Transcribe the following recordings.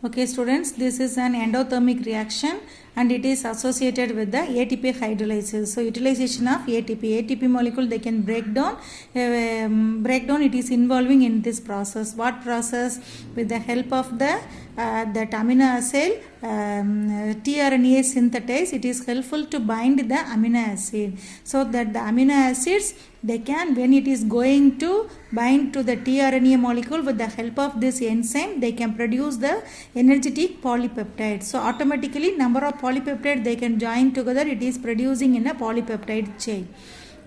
Okay students, this is an endothermic reaction and it is associated with the ATP hydrolysis. So utilization of ATP molecule they can break down it is involving in this process. What process? With the help of the that amino acid tRNA synthetase, it is helpful to bind the amino acid so that the amino acids they can, when it is going to bind to the tRNA molecule with the help of this enzyme, they can produce the energetic polypeptide. So automatically number of polypeptide they can join together, it is producing in a polypeptide chain.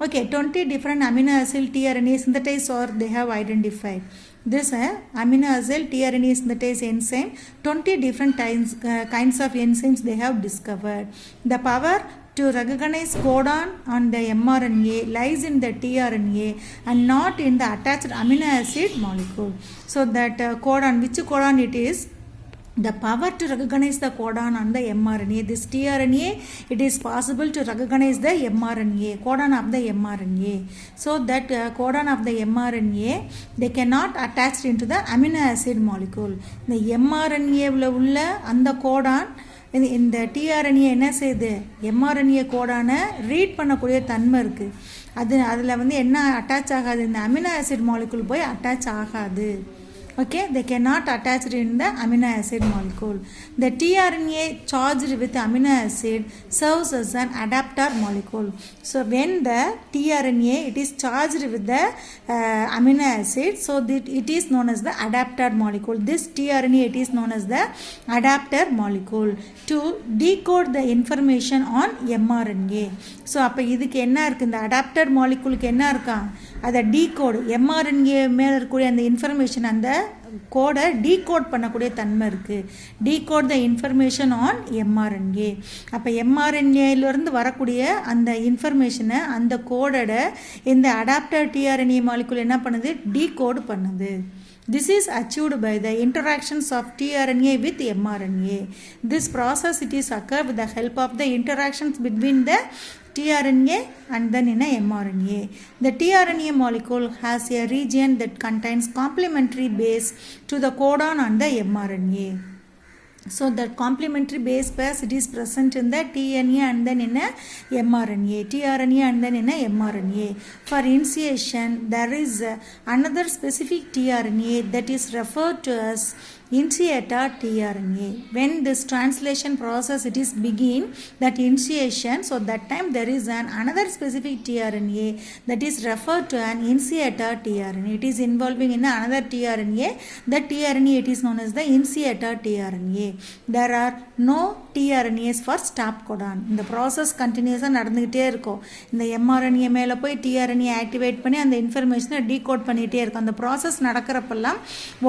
Okay, 20 different amino acid tRNA synthetase or they have identified. This amino acid tRNA synthetase enzyme, 20 different kinds of enzymes they have discovered. The power to recognize codon on the mRNA lies in the tRNA and not in the attached amino acid molecule. So that codon, which codon it is? The power to recognize the codon on the mRNA. This tRNA, it is possible to recognize the mRNA, codon of the mRNA. So that codon of the mRNA, they cannot attach into the amino acid molecule. The mRNA ulla and the codon இந்த tRNA என்ன செய்யுது, mRNA கோடானை read பண்ணக்கூடிய தன்மை இருக்குது. அதில் வந்து என்ன attach ஆகாது, இந்த அமினோ ஆசிட் மாலிகுல் போய் அட்டாச் ஆகாது. Okay, they cannot attach it in the amino acid molecule. The tRNA charged with amino acid serves as an adapter molecule. So when the tRNA it is charged with the amino acid, so that it is known as the adapter molecule. This tRNA it is known as the adapter molecule to decode the information on mRNA. So அப்போ இதுக்கு என்ன இருக்குது, இந்த adapter மாலிகுலுக்கு என்ன இருக்கா, அதை decode mRNA மேலே இருக்கக்கூடிய அந்த இன்ஃபர்மேஷன், அந்த கோடை டீகோட் பண்ணக்கூடிய தன்மை இருக்குது. Decode the information on mRNA. அப்போ mRNAலேருந்து வரக்கூடிய அந்த இன்ஃபர்மேஷனை, அந்த கோடோட இந்த அடாப்டர் tRNA மாலிகுல் என்ன பண்ணுது, டீகோடு பண்ணுது. This is achieved by the interactions of tRNA with mRNA. This process it is occur with the help of the interactions between the tRNA and then in a mRNA. The tRNA molecule has a region that contains complementary base to the codon on the mRNA. So that complementary base pairs it is present in the tRNA and then in a mRNA, tRNA and then in a mRNA. For initiation, there is another specific tRNA that is referred to as initiator tRNA. When this translation process it is begin, that initiation, so that time there is another specific tRNA that is referred to an initiator tRNA. It is involving in another tRNA. That tRNA it is known as the initiator tRNA. There are no tRNAs for stop codon. இந்த process கண்டினியூஸாக நடந்துக்கிட்டே இருக்கும். இந்த mRNA மேலே போய் tRNA activate பண்ணி அந்த இன்ஃபர்மேஷனை டீகோட் பண்ணிகிட்டே இருக்கும். அந்த ப்ராசஸ் நடக்கிறப்பெல்லாம்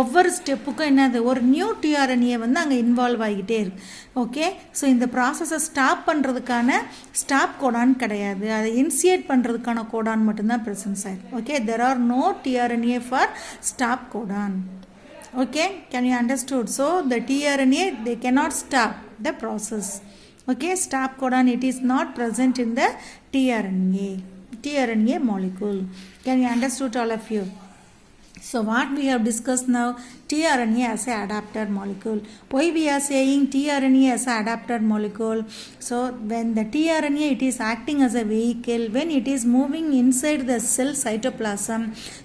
ஒவ்வொரு ஸ்டெப்புக்கும் என்னது, ஒரு நியூ tRNA வந்து அங்கே இன்வால்வ் ஆகிக்கிட்டே இருக்கு. ஓகே, ஸோ இந்த ப்ராசஸை ஸ்டாப் பண்ணுறதுக்கான ஸ்டாப் கோடான் கிடையாது, அதை இனிஷியேட் பண்ணுறதுக்கான கோடான் மட்டும்தான் ப்ரெசன்ஸ் ஆகிருக்கு. Okay, there are no tRNA for stop codon. Okay, can you understood? So the tRNA they cannot stop the process. Okay, stop codon it is not present in the tRNA molecule. Can you understood all of you? So what we have discussed now, tRNA as a adapter molecule. Why we are saying tRNA as a adapter molecule? So when the tRNA it is acting as a vehicle, when it is moving inside the cell cytoplasm,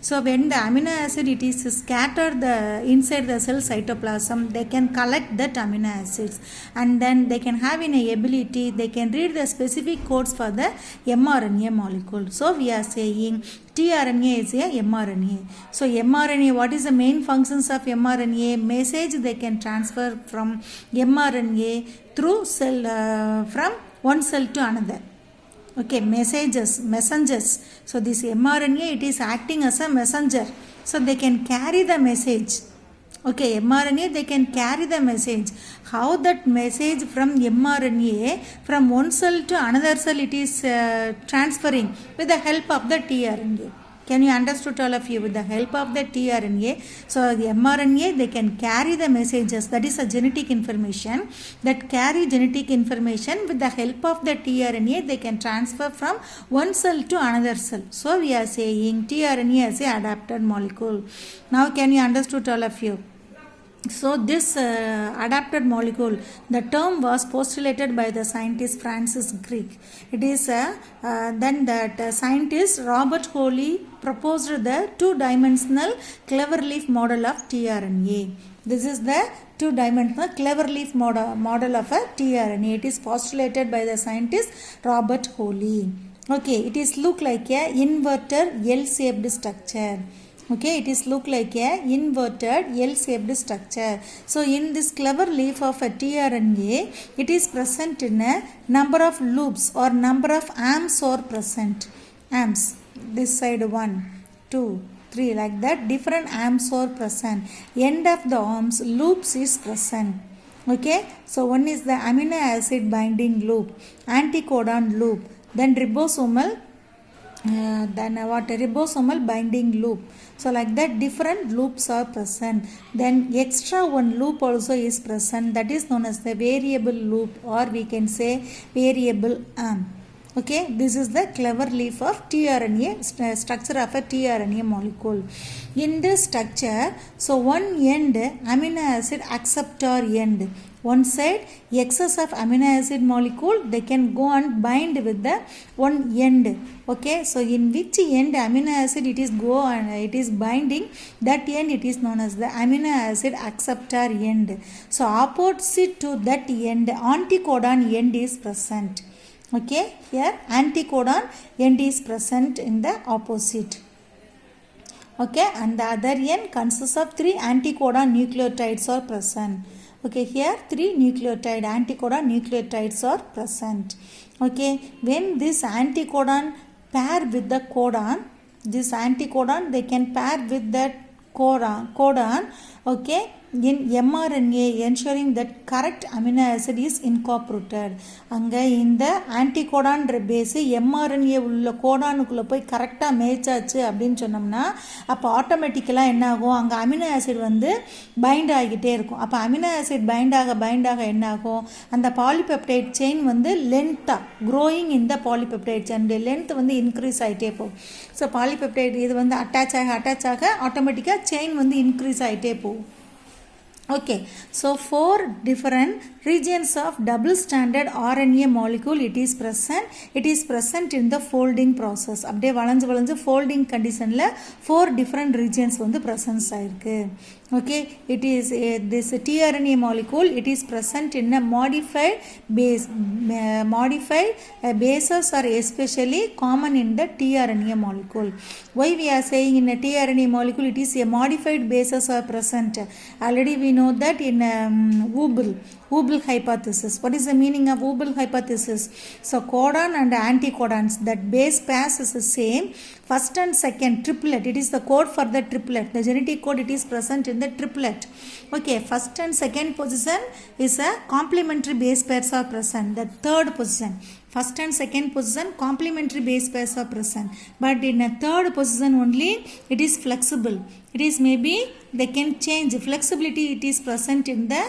so when the amino acid it is scattered inside the cell cytoplasm, they can collect that amino acids and then they can have an ability, they can read the specific codes for the mRNA molecule. So we are saying tRNA is a mRNA. So mRNA, what is the main functions of mRNA? Message they can transfer from mRNA through cell from one cell to another. Okay, messengers. So this mRNA it is acting as a messenger. So they can carry the message. Okay, mRNA they can carry the message. How that message from mRNA from one cell to another cell it is transferring with the help of the tRNA. Can you understood all of you? With the help of the tRNA, so the mRNA they can carry the messages, that is a genetic information, that carry genetic information with the help of the tRNA they can transfer from one cell to another cell. So we are saying tRNA as a adapted molecule. Now can you understood all of you? So this adapted molecule, the term was postulated by the scientist Francis Crick. It is then that scientist Robert Coley proposed the two-dimensional cleverleaf model of tRNA. This is the two-dimensional cleverleaf model of a tRNA. It is postulated by the scientist Robert Coley. Okay, it is look like a inverted L-shaped structure. Okay, it is look like a inverted L-shaped structure. So in this clever leaf of a tRNA, it is present in a number of loops or number of arms are present. Arms, this side 1, 2, 3, like that different arms are present. End of the arms loops is present. Okay, so one is the amino acid binding loop, anticodon loop, then ribosomal ribosomal binding loop. So like that different loops are present. Then extra one loop also is present, that is known as the variable loop, or we can say variable arm. Okay, this is the clever leaf of tRNA, structure of a tRNA molecule. In this structure, so one end amino acid acceptor end. One side excess of amino acid molecule, they can go and bind with the one end. Okay, so in which end amino acid it is go and it is binding, that end it is known as the amino acid acceptor end. So opposite to that end, anticodon end is present. Okay, here anticodon end is present in the opposite. Okay, and the other end consists of 3 anticodon nucleotides are present. Okay, here 3 nucleotide anticodon nucleotides are present. Okay, when this anticodon pair with the codon, this anticodon they can pair with that codon. Okay, in mRNA, ensuring that correct amino acid is incorporated. அங்கே இந்த anticodon base mRNA உள்ள கோடானுக்குள்ளே போய் கரெக்டாக match ஆச்சு அப்படின்னு சொன்னோம்னா அப்போ ஆட்டோமேட்டிக்கலாக என்ன ஆகும், அங்கே அமினோ ஆசிட் வந்து பைண்ட் ஆகிக்கிட்டே இருக்கும். அப்போ அமினோ ஆசிட் பைண்ட் ஆக என்ன ஆகும், அந்த பாலிபெப்டைட் செயின் வந்து லென்த்தாக க்ரோயிங் இந்த பாலிபெப்டைட் செயின் லென்த் வந்து இன்க்ரீஸ் ஆகிட்டே போகும். ஸோ பாலிபெப்டைட் இது வந்து அட்டாச் ஆக ஆட்டோமேட்டிக்காக செயின் வந்து இன்க்ரீஸ் ஆகிட்டே போகும். Okay, so 4 different regions of double stranded RNA molecule it is present in the folding process. அப்படியே வளைஞ்சு folding conditionல 4 different regions வந்து presence ஆயிருக்கு. Okay, it is this tRNA molecule, it is present in a modified bases are especially common in the tRNA molecule. Why we are saying in a tRNA molecule it is a modified bases are present? Already we know that in Hubble hypothesis. What is the meaning of Hubble hypothesis? So codon and anticodons, that base pairs is the same. First and second triplet, it is the code for the triplet. The genetic code it is present in the triplet. Okay, first and second position is a complementary base pairs are present. The third position, first and second position complementary base pairs are present, but in a third position only it is flexible. It is maybe they can change flexibility, it is present in the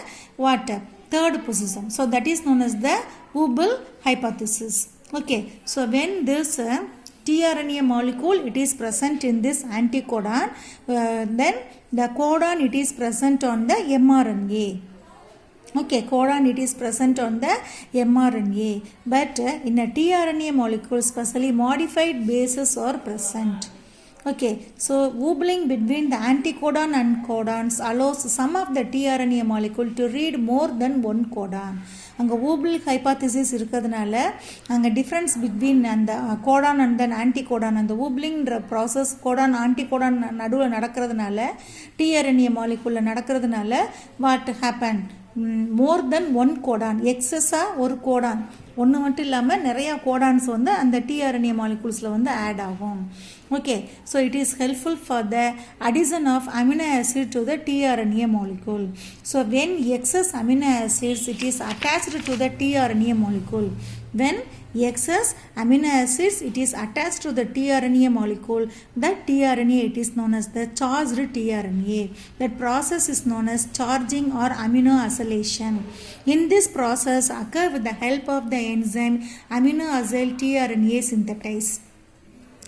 third position. So that is known as the Hubble hypothesis. Okay, so when this tRNA molecule it is present in this anticodon, then the codon it is present on the mRNA. Okay, codon it is present on the mRNA, but in a tRNA molecule especially modified bases are present. Okay, so wobbling between the anticodon and codons allows some of the tRNA molecule to read more than one codon. அங்கே Hubble hypothesis இருக்கிறதுனால அங்கே difference between அந்த Godan and then anticodon, அந்த ஊப்ளிங்கிற process Godan anticodon நடுவில் நடக்கிறதுனால tRNA மாலிகுலில் நடக்கிறதுனால what happen, more then one Godan, எக்ஸஸாக ஒரு கோடான் ஒன்று மட்டும் இல்லாமல் நிறையா கோடான்ஸ் வந்து அந்த tRNA மாலிகுல்ஸில் வந்து ஆட் ஆகும். Okay, so it is helpful for the addition of amino acid to the tRNA molecule. So when excess amino acids it is attached to the tRNA molecule, when excess amino acids it is attached to the tRNA molecule, that tRNA it is known as the charged tRNA. That process is known as charging or amino acylation. In this process occur with the help of the enzyme amino acyl tRNA synthetase.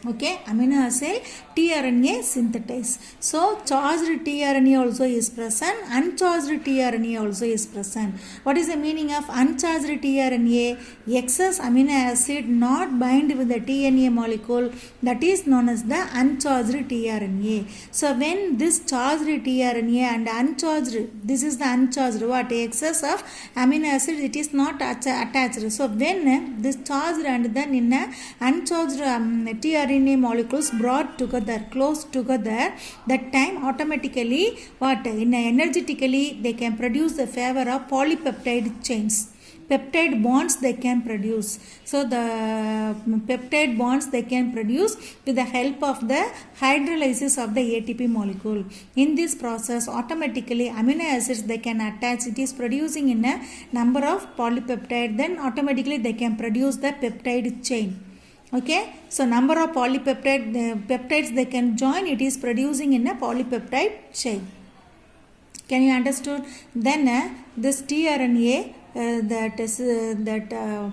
Okay, amino acid tRNA synthetize. So charged tRNA also is present, uncharged tRNA also is present. What is the meaning of uncharged tRNA? Excess amino acid not bind with the tRNA molecule, that is known as the uncharged tRNA. So when this charged tRNA and uncharged, this is the uncharged, what excess of amino acid, it is not attached. So when this charged and then in a uncharged tRNA molecules brought together, close together, that time automatically what in energetically they can produce the favor of polypeptide chains, peptide bonds they can produce. So the peptide bonds they can produce with the help of the hydrolysis of the ATP molecule. In this process automatically amino acids they can attach, it is producing in a number of polypeptide, then automatically they can produce the peptide chain. Okay, so number of polypeptide peptides they can join, it is producing in a polypeptide chain. Can you understood? Then this tRNA that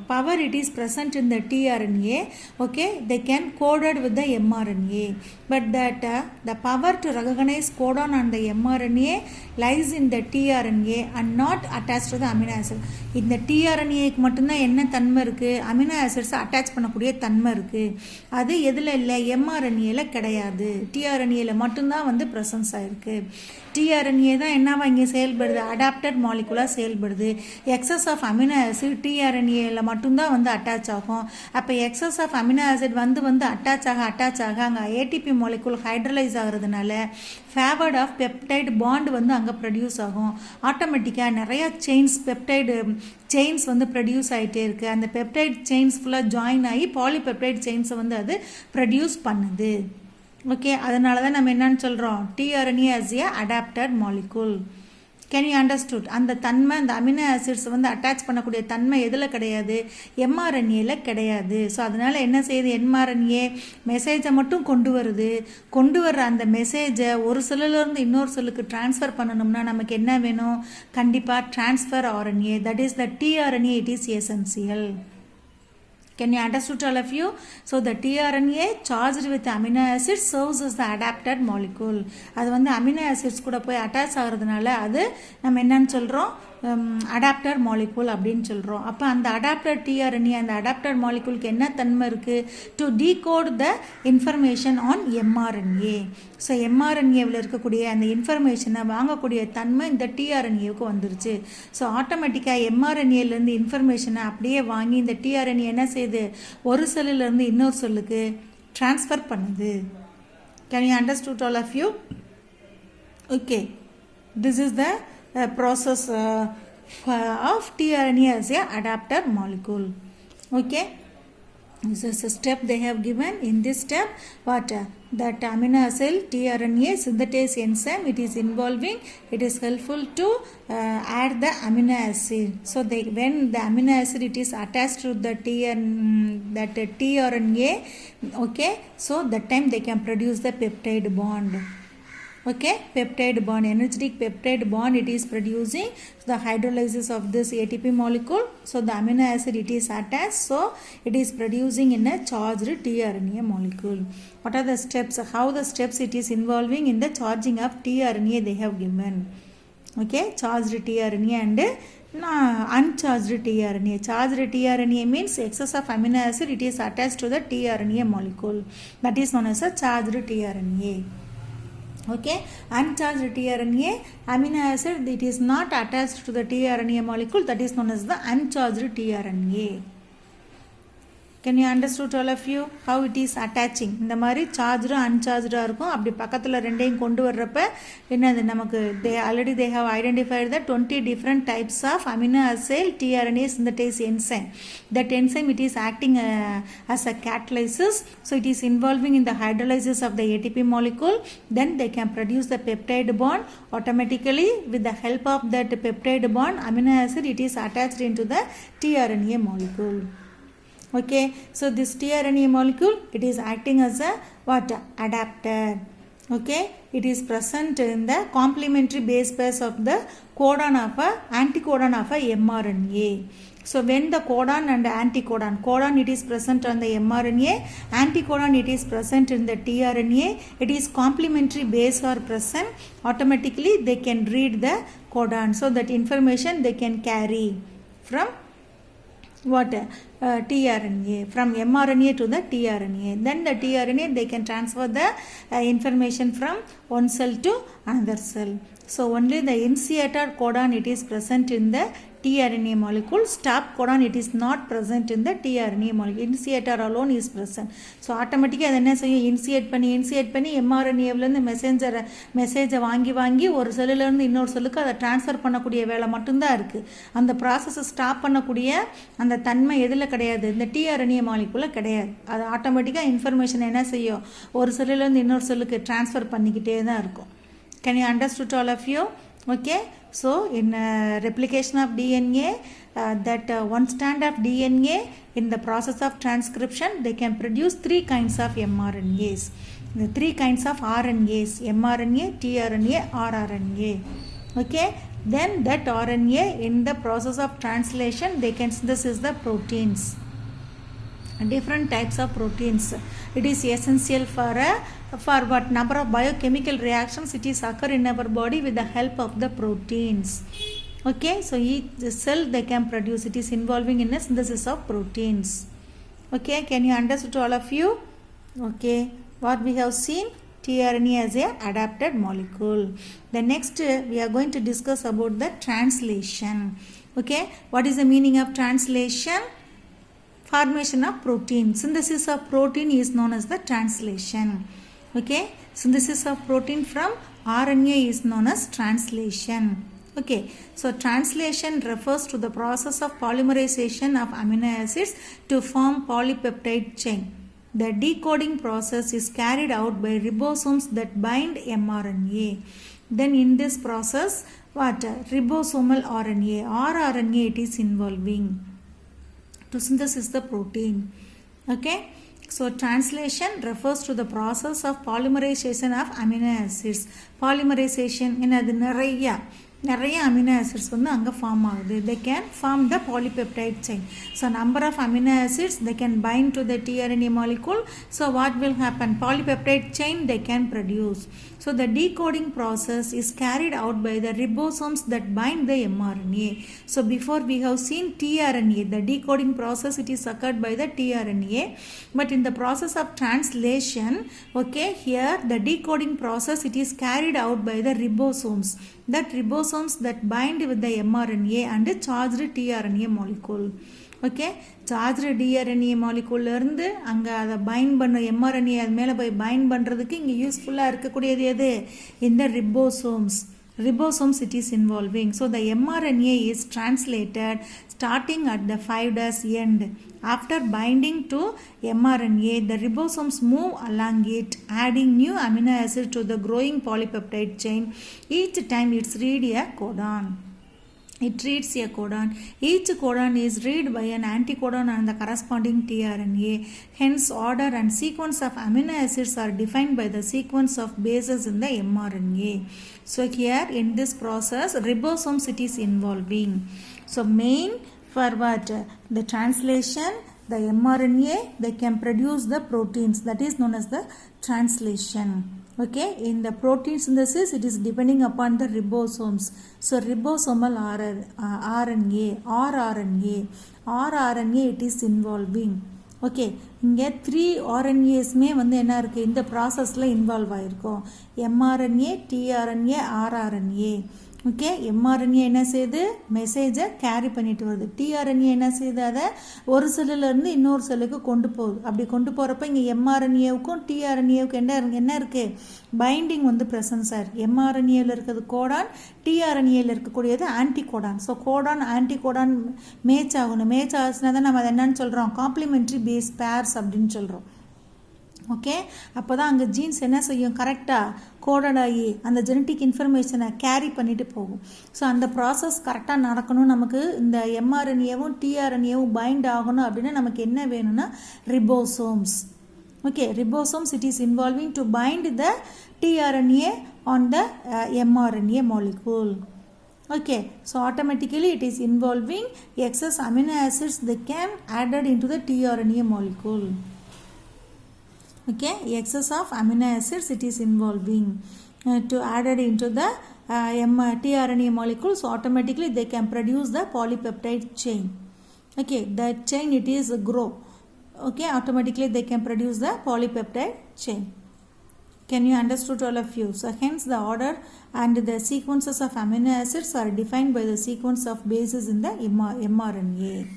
power it is present in the tRNA, okay, they can coded with the mRNA, but that the power to recognize codon on the mRNA lies in the tRNA and not attached to the amino acid. இந்த tRNAக்கு மட்டும்தான் என்ன தன்மை இருக்குது, amino acids attach பண்ணக்கூடிய தன்மை இருக்குது. அது எதில் இல்லை, mRNAல கிடையாது, tRNAல மட்டும்தான் வந்து ப்ரெசன்ஸ் ஆகிருக்கு. tRNA தான் என்னவா இங்கே செயல்படுது, அடாப்டட் மாலிகுலாக செயல்படுது. எக்ஸஸ் ஆஃப் அமினோ ஆசிட் tRNAல மட்டும்தான் வந்து அட்டாச் ஆகும். அப்போ எக்ஸஸ் ஆஃப் அமினோ ஆசிட் வந்து அட்டாச் ஆக அங்கே ஏடிபி மாலிகுல் ஹைட்ரலைஸ் ஆகிறதுனால ஃபேவர்ட் ஆஃப் பெப்டைட் பாண்ட் வந்து அங்கே ப்ரொடியூஸ் ஆகும். ஆட்டோமேட்டிக்காக நிறையா செயின்ஸ் பெப்டைடு செயின்ஸ் வந்து ப்ரொடியூஸ் ஆகிட்டே இருக்குது. அந்த பெப்டைட் செயின்ஸ் ஃபுல்லாக ஜாயின் ஆகி பாலிபெப்டைட் செயின்ஸை வந்து அது ப்ரொடியூஸ் பண்ணுது. ஓகே, அதனால தான் நம்ம என்னன்னு சொல்கிறோம், tRNA as a adapted molecule. Can you understood? அந்த தன்மை, அந்த அமினோ ஆசிட்ஸ் வந்து அட்டாச் பண்ணக்கூடிய தன்மை எதில் கிடையாது, mRNAல கிடையாது. ஸோ அதனால் என்ன செய்யுது, mRNA மெசேஜை மட்டும் கொண்டு வர்ற அந்த மெசேஜை ஒரு செல்லுலேருந்து இன்னொரு செல்லுக்கு ட்ரான்ஸ்ஃபர் பண்ணணும்னா நமக்கு என்ன வேணும், கண்டிப்பாக transfer RNA, that is the tRNA, it is essential. Can you understood all of you? So the tRNA charged with amino acids serves as the adapted molecule. அது வந்து அமினோ ஆசிட்ஸ் கூட போய் அட்டாச் ஆகிறதுனால அது நம்ம என்னன்னு சொல்கிறோம், அடாப்டர் மாலிகூல் அப்படின்னு சொல்கிறோம். அப்போ அந்த அடாப்டர் tRNA அந்த அடாப்டர் மாலிகூலுக்கு என்ன தன்மை இருக்குது, to decode the information on mRNA. So mRNAவில் இருக்கக்கூடிய அந்த இன்ஃபர்மேஷனை வாங்கக்கூடிய தன்மை இந்த tRNAவுக்கு வந்துருச்சு. ஸோ ஆட்டோமேட்டிக்காக mRNAலேருந்து இன்ஃபர்மேஷனை அப்படியே வாங்கி இந்த tRNA என்ன செய்யுது, ஒரு செல்லுலேருந்து இன்னொரு செல்லுக்கு ட்ரான்ஸ்ஃபர் பண்ணுது. Can you understood all of you? Okay, this is the process of tRNA as a adapter molecule. Okay, this is a step they have given. In this step, what that amino acid tRNA synthetase enzyme it is involving, it is helpful to add the amino acid. So when the amino acid it is attached to the tRNA, okay, so that time they can produce the peptide bond. Okay, peptide bond, energetic peptide bond it is producing the hydrolysis of this ATP molecule. So the amino acid it is attached, so it is producing in a charged tRNA molecule. What are the steps, how the steps it is involving in the charging of tRNA they have given. Okay, charged tRNA and uncharged tRNA. Charged tRNA means excess of amino acid it is attached to the tRNA molecule, that is known as a charged tRNA. Okay, uncharged tRNA amino acid it is not attached to the tRNA molecule, that is known as the uncharged tRNA. Can you understood all of you how it is attaching? இந்த மாதிரி charged அன்சார்ஜ்டாக இருக்கும். அப்படி பக்கத்தில் ரெண்டையும் கொண்டு வர்றப்ப என்னது நமக்கு they have identified the 20 different types of amino acid tRNA synthetase enzyme. That enzyme it is acting as a catalysis, so it is involving in the hydrolysis of the ATP molecule. Then they can produce the peptide bond automatically. With the help of that peptide bond, amino acid it is attached into the tRNA molecule. Okay, so this tRNA molecule it is acting as a what, adapter. Okay, it is present in the complementary base pairs of the codon of a anticodon of a mRNA. So when the codon and codon it is present on the mRNA, anticodon it is present in the tRNA, it is complementary base are present, automatically they can read the codon. So that information they can carry from what tRNA, from mRNA to the tRNA. Then the tRNA they can transfer the information from one cell to another cell. So only the initiator codon it is present in the tRNA molecule, stop codon it is not present in the tRNA molecule. Initiator alone is present. So automatically அது என்ன செய்யும், initiate பண்ணி mRNAவிலேருந்து மெசேஜை வாங்கி ஒரு செல்லுலேருந்து இன்னொரு செல்லுக்கு அதை ட்ரான்ஸ்ஃபர் பண்ணக்கூடிய வேலை மட்டும்தான் இருக்குது. அந்த ப்ராசஸை ஸ்டாப் பண்ணக்கூடிய அந்த தன்மை எதில் கிடையாது, இந்த tRNA மாலிகுலில் கிடையாது. அது ஆட்டோமேட்டிக்காக இன்ஃபர்மேஷன் என்ன செய்யும், ஒரு செல்லுலேருந்து இன்னொரு செல்லுக்கு ட்ரான்ஸ்ஃபர் பண்ணிக்கிட்டே தான் இருக்கும். Can you understood all of you? Okay, so in replication of DNA, one strand of DNA in the process of transcription, they can produce 3 kinds of mRNAs, the 3 kinds of RNAs, mRNA, tRNA, rRNA. Okay, then that RNA in the process of translation they can synthesize the proteins, different types of proteins. It is essential for what number of biochemical reactions it is occur in our body with the help of the proteins. Okay, so each cell they can produce, it is involving in the synthesis of proteins. Okay, can you understand all of you? Okay, what we have seen, tRNA as a adapted molecule. The next we are going to discuss about the translation. Okay, what is the meaning of translation? Formation of protein. Synthesis of protein is known as the translation. Okay, synthesis of protein from RNA is known as translation. Okay, so translation refers to the process of polymerization of amino acids to form polypeptide chain. The decoding process is carried out by ribosomes that bind mRNA. Then in this process, what ribosomal RNA or RNA it is involving to synthesize the protein. Okay, so translation refers to the process of polymerization of amino acids. Polymerization என்னது, நிறைய amino acids வந்து அங்கே form ஆகுது. They can form the polypeptide chain. So number of amino acids they can bind to the tRNA molecule. So what will happen, polypeptide chain they can produce. So the decoding process is carried out by the ribosomes that bind the mRNA. So before we have seen tRNA, the decoding process it is occurred by the tRNA, but in the process of translation, okay, here the decoding process it is carried out by the ribosomes, that ribosomes that bind with the mRNA and charged tRNA molecule. Okay, charged tRNA மாலிகுலேருந்து அங்கே அதை find பண்ண mRNA அது மேலே போய் find பண்ணுறதுக்கு இங்கே யூஸ்ஃபுல்லாக இருக்கக்கூடியது எது, இந்த ribosomes it is involving. So the mRNA is translated starting at the 5' end. After binding to mRNA, the ribosomes move along it, adding new amino acid to the growing polypeptide chain. Each time it's read a codon. It reads a codon. Each codon is read by an anticodon and the corresponding tRNA. Hence, order and sequence of amino acids are defined by the sequence of bases in the mRNA. So here in this process, ribosomes it is involving. So main for what? The translation, the mRNA, they can produce the proteins. That is known as the translation. Okay, in the protein synthesis it is depending upon the ribosomes. So ribosomal RNA or RNA it is involving. Okay, இங்கே 3 RNAஸ்மே வந்து என்ன இருக்குது, இந்த ப்ராசஸில் involve ஆகிருக்கும். mRNA, tRNA, rRNA. Okay, mRNA என்ன செய்யுது, மெசேஜை கேரி பண்ணிட்டு வருது. tRNA என்ன செய்யுது, அதை ஒரு செல்லுலேருந்து இன்னொரு செல்லுக்கு கொண்டு போகுது. அப்படி கொண்டு போகிறப்ப இங்கே mRNAவுக்கும் tRNAவுக்கும் என்ன இருக்குது, பைண்டிங் வந்து ப்ரெசன்ஸாக இருக்குது. mRNAவில் இருக்கிறது கோடான், tRNAவில் இருக்கக்கூடியது anticodon. So Godan anticodon match ஆகணும். மேட்ச் ஆச்சுன்னா தான் நம்ம அதை என்னன்னு சொல்கிறோம், காம்ப்ளிமெண்ட்ரி பேஸ் பேர்ஸ் அப்படின்னு சொல்கிறோம். ஓகே, அப்போ தான் அங்கே ஜீன்ஸ் என்ன செய்யும், கரெக்டாக கோடட் ஆகி அந்த ஜெனட்டிக் இன்ஃபர்மேஷனை கேரி பண்ணிட்டு போகும். ஸோ அந்த ப்ராசஸ் கரெக்டாக நடக்கணும். நமக்கு இந்த mRNAவும் tRNAவும் பைண்ட் ஆகணும் அப்படின்னா நமக்கு என்ன வேணும்னா ribosomes. Okay, ribosomes it is involving to bind the tRNA on the mRNA molecule. Okay, so automatically it is involving excess amino acids they can added into the tRNA molecule. Okay, excess of amino acids it is involving to added into the tRNA molecule, so automatically they can produce the polypeptide chain. Okay, that chain it is grow. Okay, automatically they can produce the polypeptide chain. Can you understood all of you? So hence the order and the sequences of amino acids are defined by the sequence of bases in the mRNA.